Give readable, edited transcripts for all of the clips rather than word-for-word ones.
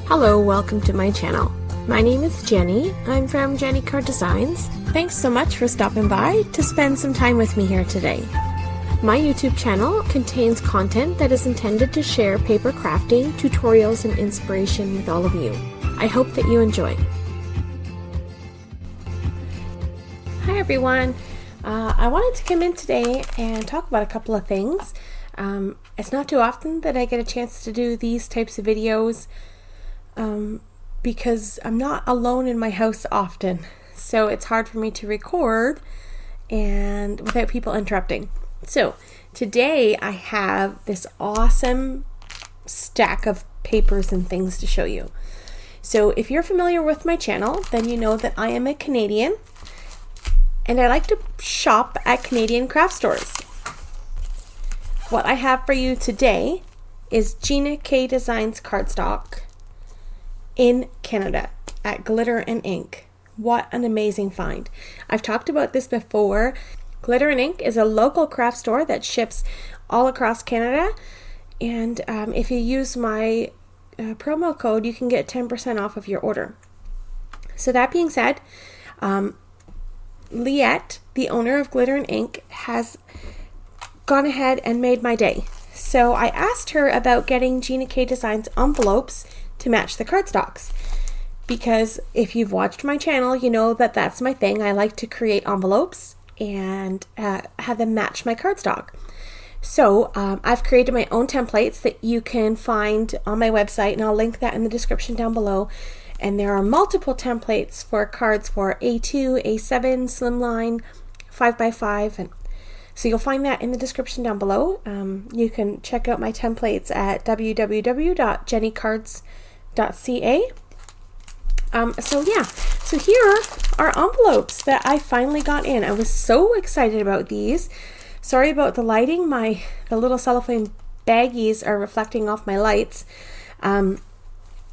Hello, welcome to my channel. My name is Jenny. I'm from JennyCardDesigns. Thanks so much for stopping by to spend some time with me here today. My YouTube channel contains content that is intended to share paper crafting, tutorials, and inspiration with all of you. I hope that you enjoy. Hi everyone. I wanted to come in today and talk about a couple of things. It's not too often that I get a chance to do these types of videos because I'm not alone in my house often, so it's hard for me to record and without people interrupting. So today I have this awesome stack of papers and things to show you. So if you're familiar with my channel, then you know that I am a Canadian and I like to shop at Canadian craft stores. What I have for you today is Gina K Designs cardstock in Canada at Glitter and Ink. What an amazing find. I've talked about this before. Glitter and Ink is a local craft store that ships all across Canada, and if you use my promo code, you can get 10% off of your order. So that being said, Liette, the owner of Glitter and Ink, has gone ahead and made my day. So I asked her about getting Gina K Designs envelopes to match the cardstocks, because if you've watched my channel, you know that that's my thing. I like to create envelopes and have them match my cardstock. So I've created my own templates that you can find on my website, and I'll link that in the description down below. And there are multiple templates for cards for A2, A7, slimline, 5x5, and so you'll find that in the description down below. You can check out my templates at www.JennyCards.ca. So here are envelopes that I finally got in. I was so excited about these. Sorry about the lighting. The little cellophane baggies are reflecting off my lights.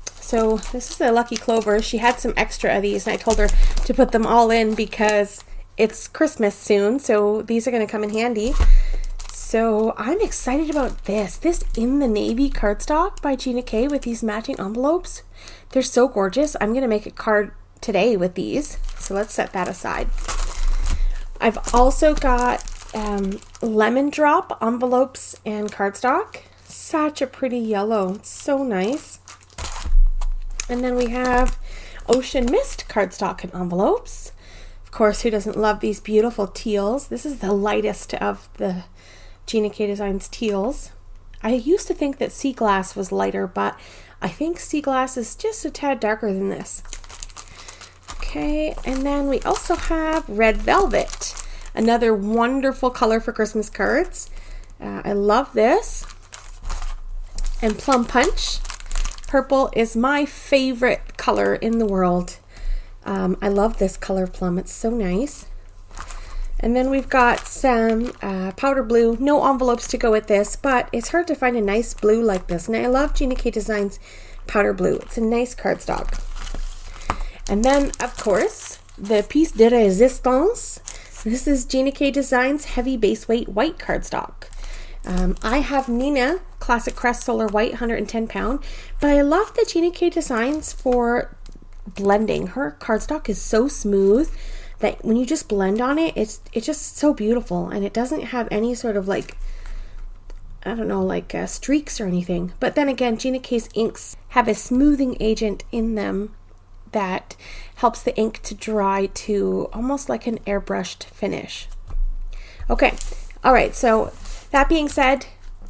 So this is a Lucky Clover. She had some extra of these and I told her to put them all in because it's Christmas soon, so these are going to come in handy. So I'm excited about this. This In the Navy cardstock by Gina K with these matching envelopes. They're so gorgeous. I'm going to make a card today with these. So let's set that aside. I've also got lemon drop envelopes and cardstock. Such a pretty yellow. It's so nice. And then we have Ocean Mist cardstock and envelopes. Of course, who doesn't love these beautiful teals? This is the lightest of the Gina K Designs teals. I used to think that Sea Glass was lighter, but I think Sea Glass is just a tad darker than this. Okay, and then we also have Red Velvet, another wonderful color for Christmas cards. I love this. And Plum Punch. Purple is my favorite color in the world. I love this color plum. It's so nice. And then we've got some powder blue. No envelopes to go with this, but it's hard to find a nice blue like this. And I love Gina K Designs powder blue. It's a nice cardstock. And then, of course, the piece de resistance. This is Gina K Designs heavy base weight white cardstock. I have Nina Classic Crest Solar White 110 pound, but I love the Gina K Designs for blending. Her cardstock is so smooth that when you just blend on it, it's just so beautiful, and it doesn't have any sort of like, I don't know, like streaks or anything. But then again, Gina K's inks have a smoothing agent in them that helps the ink to dry to almost like an airbrushed finish. Okay, all right, so that being said,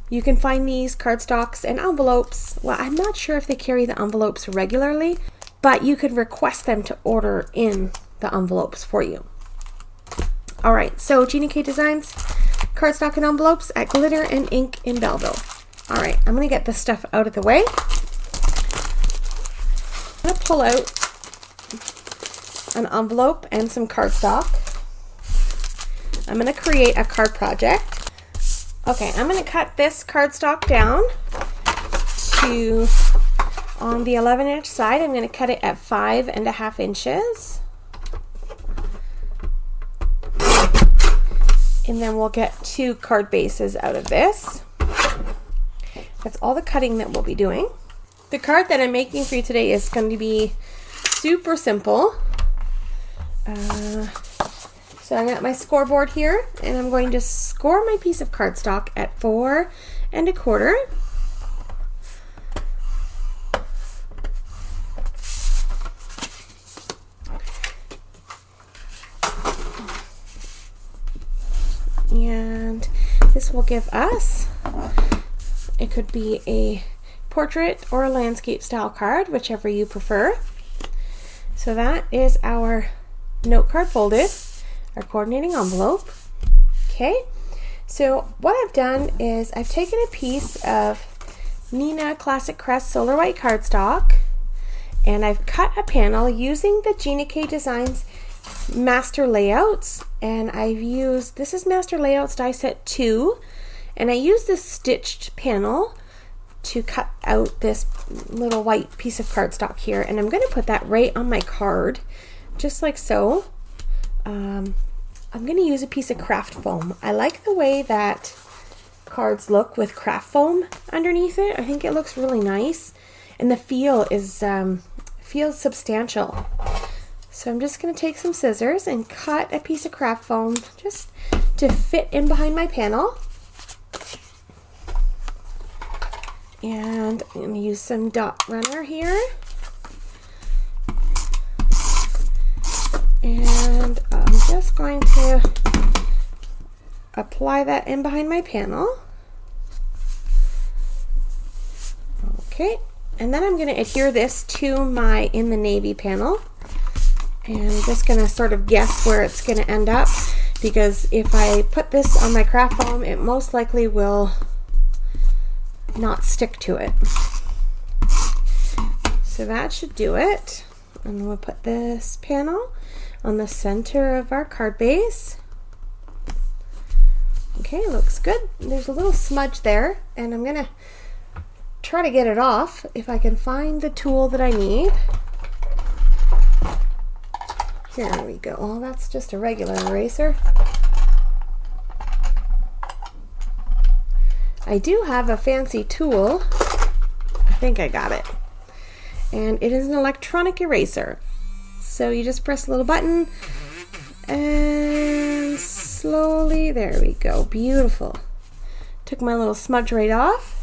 you can find these cardstocks and envelopes. Well, I'm not sure if they carry the envelopes regularly, but you could request them to order in the envelopes for you. All right, so Gina K Designs cardstock and envelopes at Glitter and Ink in Belleville. All right, I'm gonna get this stuff out of the way. I'm gonna pull out an envelope and some cardstock. I'm gonna create a card project. Okay, I'm gonna cut this cardstock down to, on the 11-inch side, I'm gonna cut it at 5.5 inches. And then we'll get 2 card bases out of this. That's all the cutting that we'll be doing. The card that I'm making for you today is going to be super simple. So I got my scoreboard here, and I'm going to score my piece of cardstock at 4 1/4. And this will give us, it could be a portrait or a landscape style card, whichever you prefer. So that is our note card folded, our coordinating envelope. Okay, so what I've done is I've taken a piece of Neenah Classic Crest Solar White cardstock, and I've cut a panel using the Gina K Designs Master Layouts, and I've used, this is Master Layouts die set 2, and I used this stitched panel to cut out this little white piece of cardstock here, and I'm going to put that right on my card, just like so. I'm going to use a piece of craft foam. I like the way that cards look with craft foam underneath it. I think it looks really nice, and the feel is feels substantial. So I'm just going to take some scissors and cut a piece of craft foam just to fit in behind my panel. And I'm going to use some dot runner here. And I'm just going to apply that in behind my panel. Okay, and then I'm going to adhere this to my In the Navy panel. And I'm just going to sort of guess where it's going to end up, because if I put this on my craft foam, it most likely will not stick to it. So that should do it. And we'll put this panel on the center of our card base. Okay, looks good. There's a little smudge there, and I'm going to try to get it off if I can find the tool that I need. Here we go. Oh, that's just a regular eraser. I do have a fancy tool. I think I got it. And it is an electronic eraser. So you just press a little button and slowly, there we go. Beautiful. Took my little smudge right off.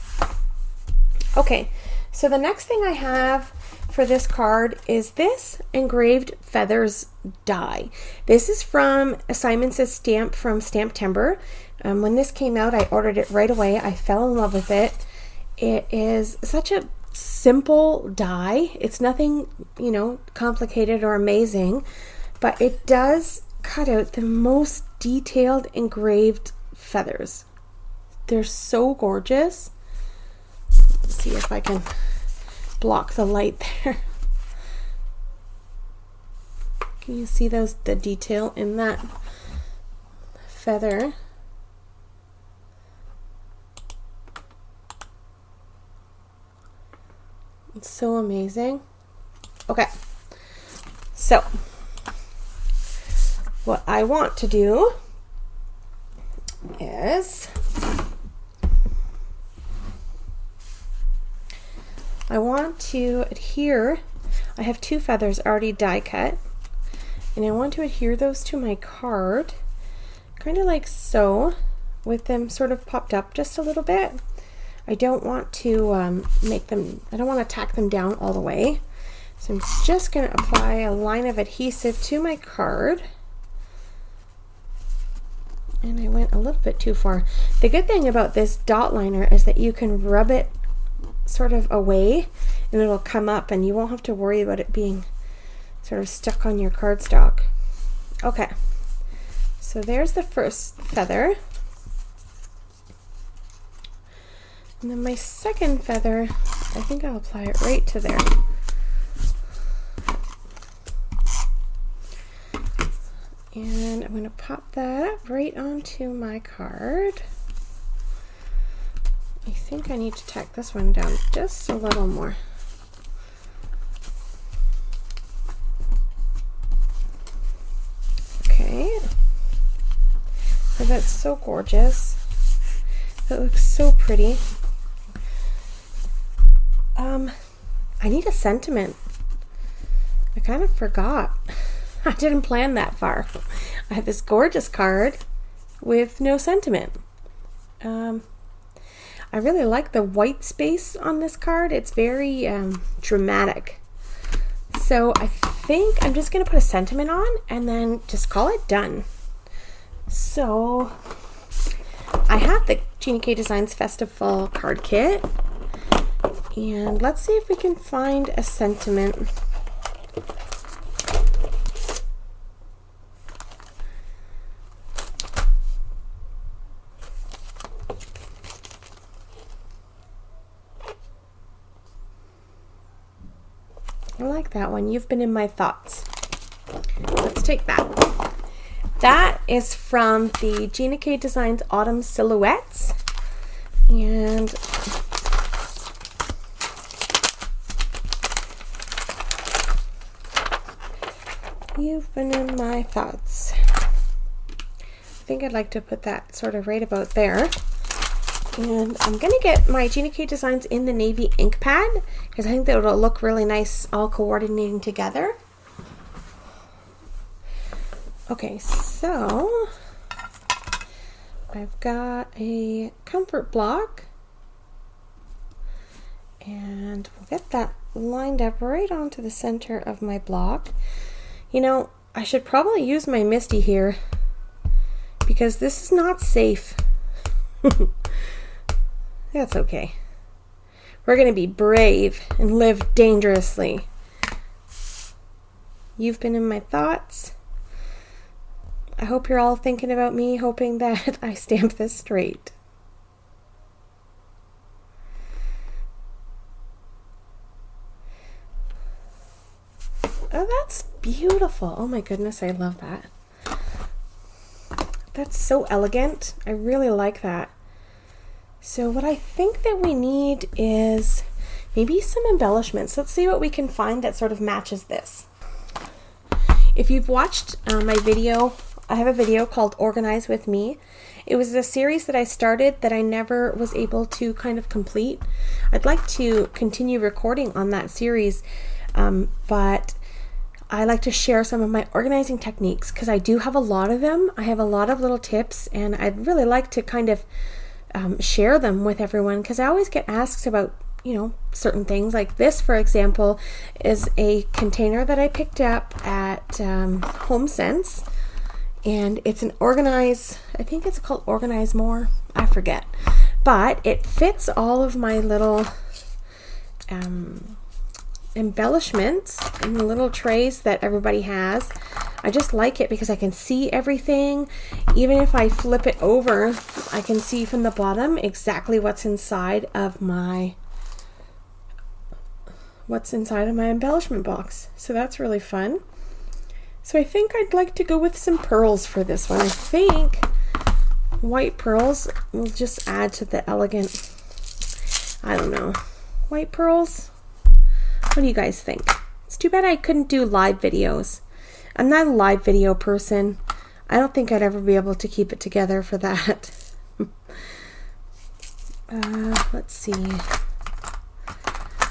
Okay, so the next thing I have for this card is this engraved feathers die. This is from Simon Says Stamp from Stamptember. When this came out, I ordered it right away. I fell in love with it. It is such a simple die. It's nothing, you know, complicated or amazing, but it does cut out the most detailed engraved feathers. They're so gorgeous. Let's see if I can block the light there. Can you see the detail in that feather? It's so amazing. Okay, so what I want to do is I want to adhere, I have 2 feathers already die cut, and I want to adhere those to my card, kind of like so, with them sort of popped up just a little bit. I don't want to make them, I don't want to tack them down all the way. So I'm just going to apply a line of adhesive to my card. And I went a little bit too far. The good thing about this dot liner is that you can rub it sort of away and it'll come up, and you won't have to worry about it being sort of stuck on your cardstock. Okay, so there's the first feather. And then my second feather, I think I'll apply it right to there. And I'm going to pop that right onto my card. I think I need to tack this one down just a little more. Okay. Oh, that's so gorgeous. That looks so pretty. I need a sentiment. I kind of forgot. I didn't plan that far. I have this gorgeous card with no sentiment. I really like the white space on this card. It's very dramatic. So I think I'm just going to put a sentiment on and then just call it done. So I have the Gina K Designs Festival card kit. And let's see if we can find a sentiment. I like that one. You've been in my thoughts. Let's take that. That is from the Gina K Designs Autumn Silhouettes. And you've been in my thoughts. I think I'd like to put that sort of right about there. And I'm going to get my Gina K Designs in the navy ink pad because I think that it'll look really nice all coordinating together. Okay, so I've got a comfort block and we'll get that lined up right onto the center of my block. You know, I should probably use my Misty here because this is not safe. That's okay. We're going to be brave and live dangerously. You've been in my thoughts. I hope you're all thinking about me, hoping that I stamp this straight. Oh, that's beautiful. Oh my goodness, I love that. That's so elegant. I really like that. So what I think that we need is maybe some embellishments. Let's see what we can find that sort of matches this. If you've watched my video, I have a video called Organize With Me. It was a series that I started that I never was able to kind of complete. I'd like to continue recording on that series, but I like to share some of my organizing techniques because I do have a lot of them. I have a lot of little tips and I'd really like to kind of share them with everyone because I always get asked about, you know, certain things. Like this, for example, is a container that I picked up at HomeSense, and it's an Organize, I think it's called Organize More, I forget, but it fits all of my little embellishments in the little trays that everybody has. I just like it because I can see everything. Even if I flip it over, I can see from the bottom exactly what's inside of my embellishment box. So that's really fun. So I think I'd like to go with some pearls for this one. I think white pearls will just add to the elegant, I don't know, white pearls. What do you guys think? It's too bad I couldn't do live videos. I'm not a live video person. I don't think I'd ever be able to keep it together for that. Let's see.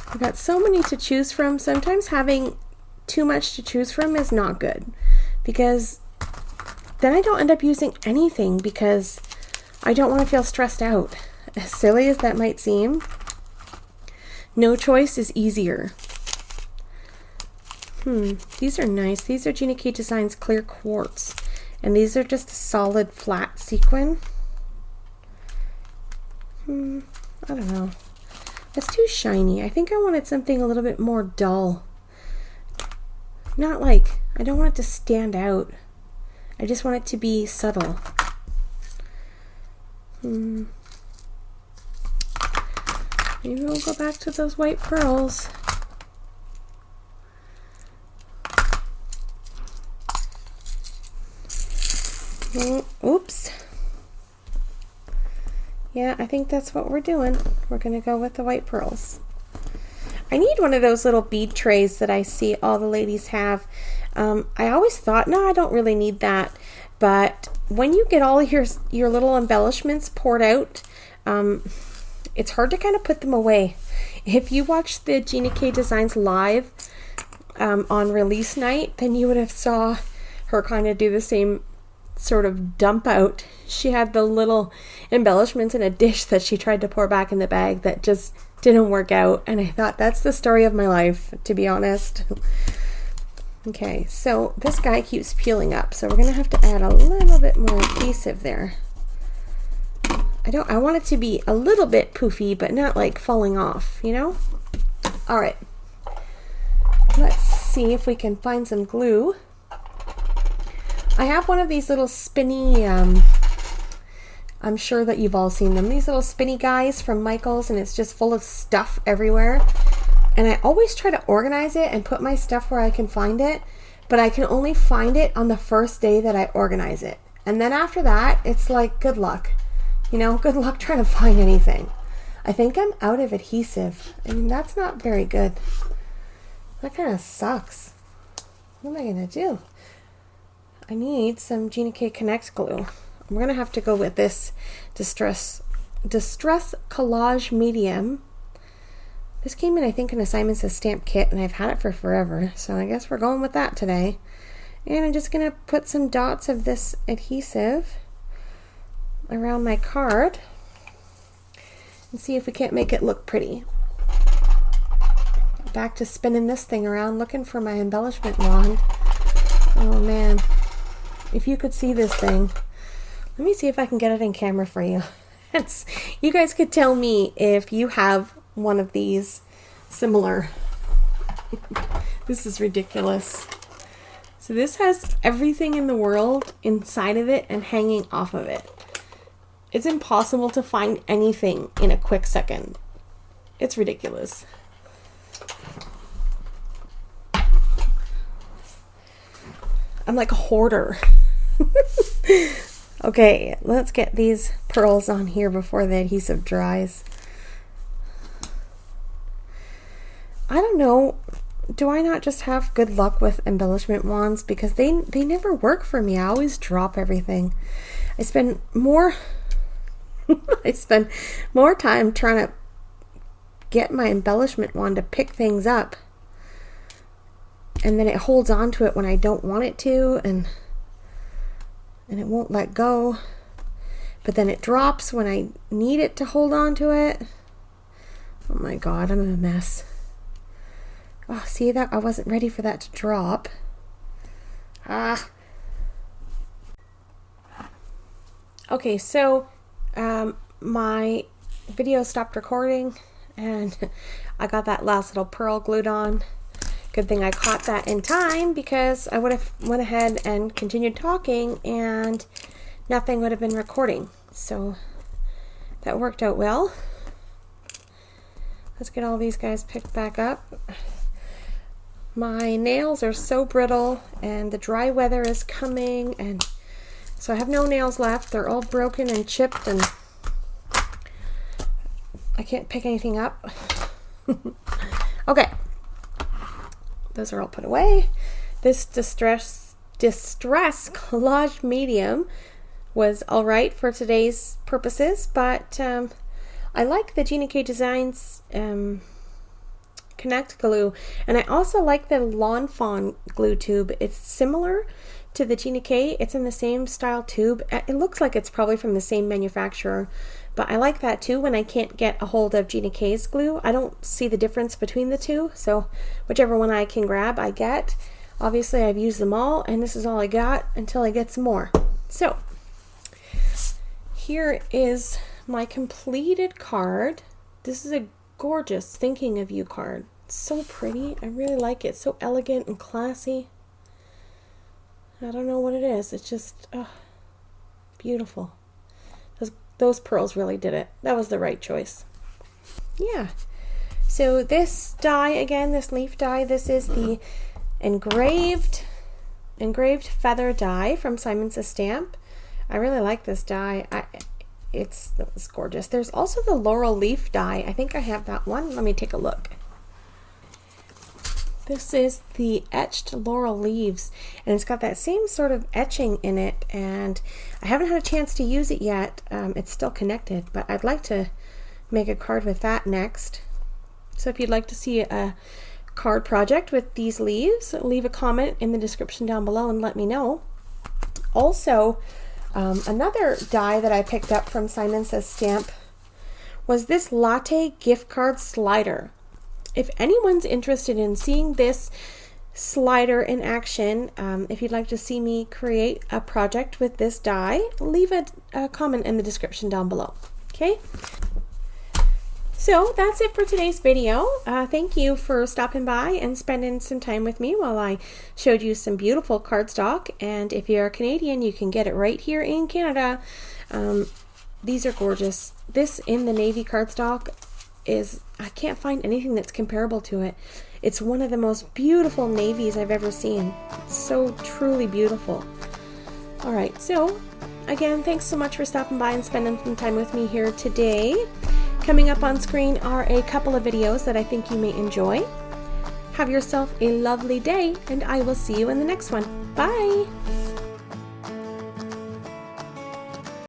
I've got so many to choose from. Sometimes having too much to choose from is not good because then I don't end up using anything because I don't want to feel stressed out. As silly as that might seem, no choice is easier. These are nice. These are Gina K Designs Clear Quartz. And these are just a solid flat sequin. I don't know. It's too shiny. I think I wanted something a little bit more dull. Not like, I don't want it to stand out. I just want it to be subtle. Maybe we'll go back to those white pearls. Oops. Yeah, I think that's what we're doing. We're going to go with the white pearls. I need one of those little bead trays that I see all the ladies have. I always thought, no, I don't really need that. But when you get all your little embellishments poured out, it's hard to kind of put them away. If you watched the Gina K Designs live on release night, then you would have saw her kind of do the same sort of dump out. She had the little embellishments in a dish that she tried to pour back in the bag that just didn't work out, and I thought that's the story of my life, to be honest. Okay, so this guy keeps peeling up, so we're gonna have to add a little bit more adhesive there. I want it to be a little bit poofy, but not like falling off, you know? All right, let's see if we can find some glue. I have one of these little spinny, I'm sure that you've all seen them, these little spinny guys from Michael's, and it's just full of stuff everywhere. And I always try to organize it and put my stuff where I can find it, but I can only find it on the first day that I organize it. And then after that, it's like, good luck. You know, good luck trying to find anything. I think I'm out of adhesive, and that's not very good. That kind of sucks. What am I going to do? I need some Gina K Connect glue. I'm going to have to go with this Distress Collage Medium. This came in, I think, in a Simon Says Stamp kit, and I've had it for forever, so I guess we're going with that today. And I'm just going to put some dots of this adhesive around my card and see if we can't make it look pretty. Back to spinning this thing around, looking for my embellishment wand. Oh man, if you could see this thing. Let me see if I can get it in camera for you. You guys could tell me if you have one of these similar. This is ridiculous. So this has everything in the world inside of it and hanging off of it. It's impossible to find anything in a quick second. It's ridiculous. I'm like a hoarder. Okay, let's get these pearls on here before the adhesive dries. I don't know, do I not just have good luck with embellishment wands? Because they never work for me. I always drop everything. I spend more time trying to get my embellishment wand to pick things up, and then it holds on to it when I don't want it to, and it won't let go, but then it drops when I need it to hold on to it. Oh my god, I'm a mess. Oh, see that? I wasn't ready for that to drop. Okay, so my video stopped recording and I got that last little pearl glued on. Good thing I caught that in time, because I would have went ahead and continued talking and nothing would have been recording. So that worked out well. Let's get all these guys picked back up. My nails are so brittle and the dry weather is coming, and so I have no nails left. They're all broken and chipped and I can't pick anything up. Okay. Those are all put away. This distress collage medium was all right for today's purposes, but I like the Gina K Designs Connect glue, and I also like the Lawn Fawn glue tube. It's similar to the Gina K. It's in the same style tube. It looks like it's probably from the same manufacturer, but I like that too when I can't get a hold of Gina K's glue. I don't see the difference between the two, so whichever one I can grab, I get. Obviously, I've used them all, and this is all I got until I get some more. So, here is my completed card. This is a gorgeous Thinking of You card. It's so pretty. I really like it. It's so elegant and classy. I don't know what it is. It's just beautiful. Those pearls really did it. That was the right choice. Yeah. So this die, again, this leaf die, this is the engraved feather die from Simon Says Stamp. I really like this die. It's gorgeous. There's also the laurel leaf die. I think I have that one. Let me take a look. This is the etched laurel leaves, and it's got that same sort of etching in it, and I haven't had a chance to use it yet. It's still connected, but I'd like to make a card with that next. So if you'd like to see a card project with these leaves, leave a comment in the description down below and let me know. Also, another die that I picked up from Simon Says Stamp was this latte gift card slider. If anyone's interested in seeing this slider in action, if you'd like to see me create a project with this die, leave a comment in the description down below. Okay? So that's it for today's video. Thank you for stopping by and spending some time with me while I showed you some beautiful cardstock. And if you're a Canadian, you can get it right here in Canada. These are gorgeous. This in the navy cardstock is, I can't find anything that's comparable to it. It's one of the most beautiful navies I've ever seen. It's so truly beautiful. All right, so again, thanks so much for stopping by and spending some time with me here today. Coming up on screen are a couple of videos that I think you may enjoy. Have yourself a lovely day, and I will see you in the next one. Bye!